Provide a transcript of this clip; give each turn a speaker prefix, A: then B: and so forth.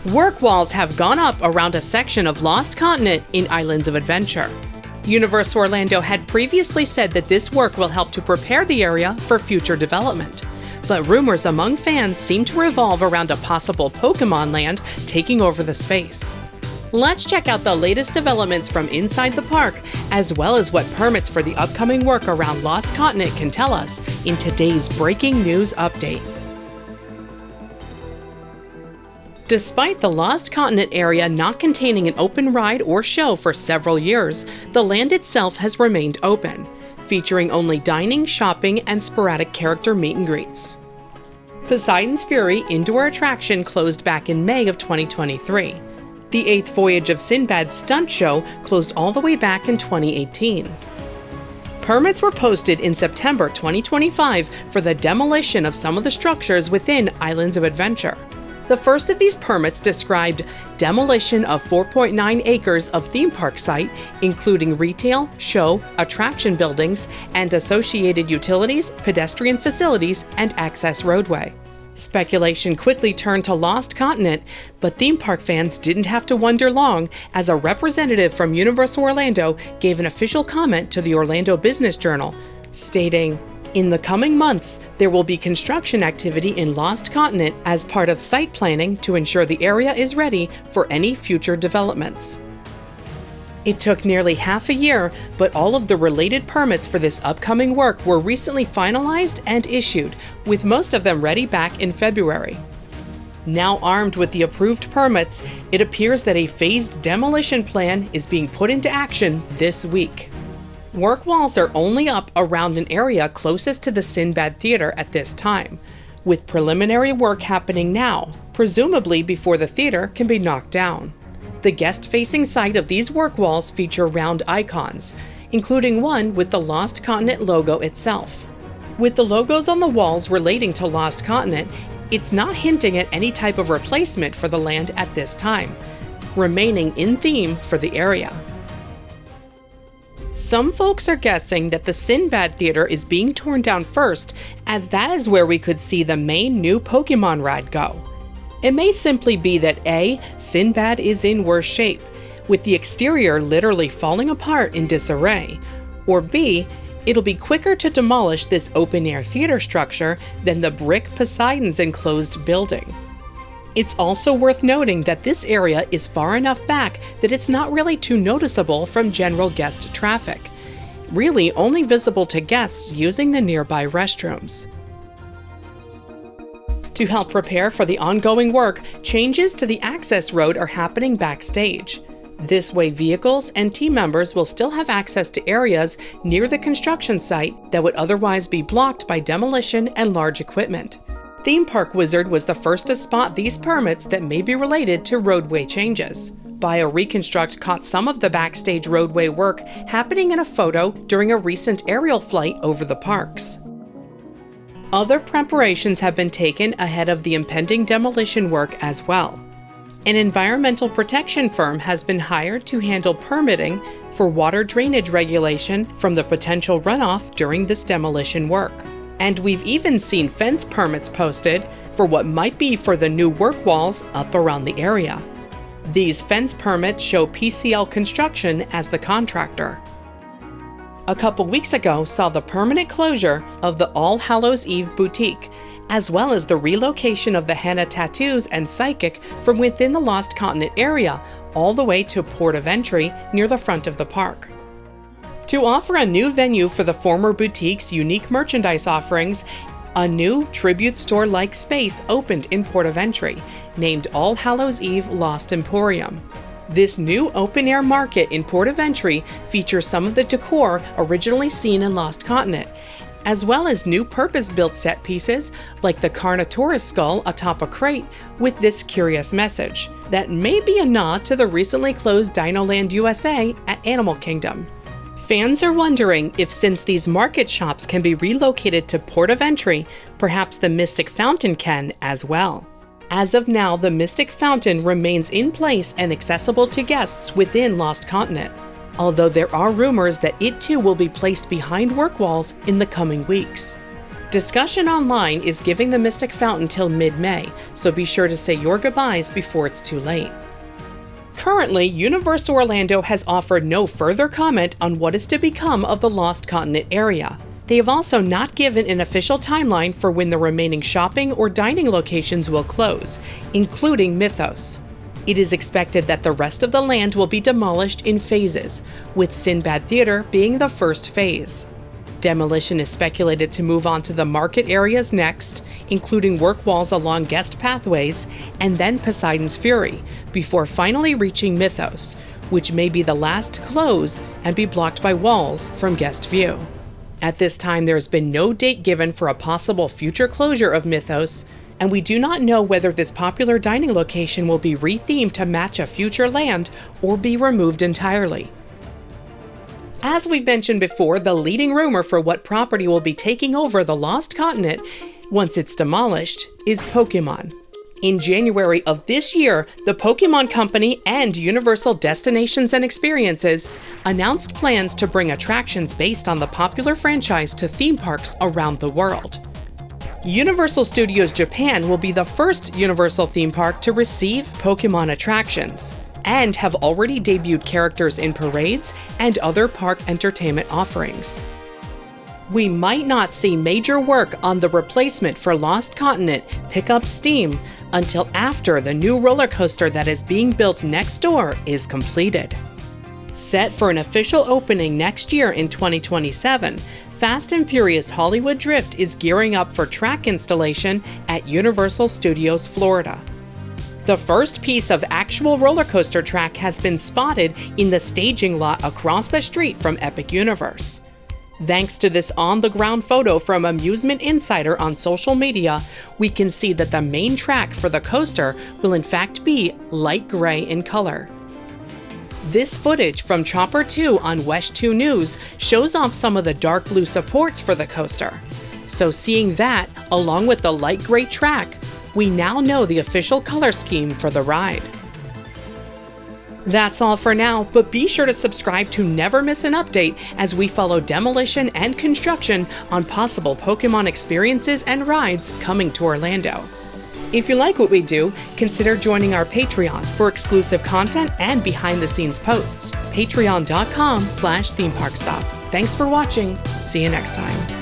A: Work walls have gone up around a section of Lost Continent in Islands of Adventure. Universal Orlando had previously said that this work will help to prepare the area for future development. But rumors among fans seem to revolve around a possible Pokemon land taking over the space. Let's check out the latest developments from inside the park, as well as what permits for the upcoming work around Lost Continent can tell us in today's breaking news update. Despite the Lost Continent area not containing an open ride or show for several years, the land itself has remained open, featuring only dining, shopping, and sporadic character meet and greets. Poseidon's Fury indoor attraction closed back in May of 2023. The 8th Voyage of Sinbad stunt show closed all the way back in 2018. Permits were posted in September 2025 for the demolition of some of the structures within Islands of Adventure. The first of these permits described demolition of 4.9 acres of theme park site, including retail, show, attraction buildings, and associated utilities, pedestrian facilities, and access roadway. Speculation quickly turned to Lost Continent, but theme park fans didn't have to wonder long, as a representative from Universal Orlando gave an official comment to the Orlando Business Journal, stating, "In the coming months, there will be construction activity in Lost Continent as part of site planning to ensure the area is ready for any future developments." It took nearly half a year, but all of the related permits for this upcoming work were recently finalized and issued, with most of them ready back in February. Now armed with the approved permits, it appears that a phased demolition plan is being put into action this week. Work walls are only up around an area closest to the Sinbad Theater at this time, with preliminary work happening now, presumably before the theater can be knocked down. The guest-facing side of these work walls feature round icons, including one with the Lost Continent logo itself. With the logos on the walls relating to Lost Continent, it's not hinting at any type of replacement for the land at this time, remaining in theme for the area. Some folks are guessing that the Sinbad Theater is being torn down first, as that is where we could see the main new Pokemon ride go. It may simply be that A, Sinbad is in worse shape, with the exterior literally falling apart in disarray, or B, it'll be quicker to demolish this open-air theater structure than the brick Poseidon's enclosed building. It's also worth noting that this area is far enough back that it's not really too noticeable from general guest traffic, really only visible to guests using the nearby restrooms. To help prepare for the ongoing work, changes to the access road are happening backstage. This way, vehicles and team members will still have access to areas near the construction site that would otherwise be blocked by demolition and large equipment. Theme Park Wizard was the first to spot these permits that may be related to roadway changes. Bio Reconstruct caught some of the backstage roadway work happening in a photo during a recent aerial flight over the parks. Other preparations have been taken ahead of the impending demolition work as well. An environmental protection firm has been hired to handle permitting for water drainage regulation from the potential runoff during this demolition work. And we've even seen fence permits posted for what might be for the new work walls up around the area. These fence permits show PCL Construction as the contractor. A couple weeks ago saw the permanent closure of the All Hallows Eve boutique, as well as the relocation of the henna tattoos and psychic from within the Lost Continent area all the way to port of entry near the front of the park. To offer a new venue for the former boutique's unique merchandise offerings, a new tribute store-like space opened in port of entry, named All Hallows Eve Lost Emporium. This new open-air market in port of entry features some of the decor originally seen in Lost Continent, as well as new purpose-built set pieces like the Carnotaurus skull atop a crate with this curious message that may be a nod to the recently closed Dinoland USA at Animal Kingdom. Fans are wondering if, since these market shops can be relocated to port of entry, perhaps the Mystic Fountain can as well. As of now, the Mystic Fountain remains in place and accessible to guests within Lost Continent, although there are rumors that it too will be placed behind work walls in the coming weeks. Discussion online is giving the Mystic Fountain till mid-May, so be sure to say your goodbyes before it's too late. Currently, Universal Orlando has offered no further comment on what is to become of the Lost Continent area. They have also not given an official timeline for when the remaining shopping or dining locations will close, including Mythos. It is expected that the rest of the land will be demolished in phases, with Sinbad Theater being the first phase. Demolition is speculated to move on to the market areas next, including work walls along guest pathways, and then Poseidon's Fury, before finally reaching Mythos, which may be the last to close and be blocked by walls from guest view. At this time, there has been no date given for a possible future closure of Mythos, and we do not know whether this popular dining location will be rethemed to match a future land or be removed entirely. As we've mentioned before, the leading rumor for what property will be taking over the Lost Continent once it's demolished is Pokemon. In January of this year, the Pokemon Company and Universal Destinations and Experiences announced plans to bring attractions based on the popular franchise to theme parks around the world. Universal Studios Japan will be the first Universal theme park to receive Pokemon attractions, and have already debuted characters in parades and other park entertainment offerings. We might not see major work on the replacement for Lost Continent pick up steam until after the new roller coaster that is being built next door is completed. Set for an official opening next year in 2027, Fast and Furious Hollywood Drift is gearing up for track installation at Universal Studios Florida. The first piece of actual roller coaster track has been spotted in the staging lot across the street from Epic Universe. Thanks to this on-the-ground photo from Amusement Insider on social media, we can see that the main track for the coaster will in fact be light gray in color. This footage from Chopper 2 on West 2 News shows off some of the dark blue supports for the coaster. So seeing that, along with the light gray track, we now know the official color scheme for the ride. That's all for now, but be sure to subscribe to never miss an update as we follow demolition and construction on possible Pokemon experiences and rides coming to Orlando. If you like what we do, consider joining our Patreon for exclusive content and behind-the-scenes posts. Patreon.com/themeparkstop. Thanks for watching. See you next time.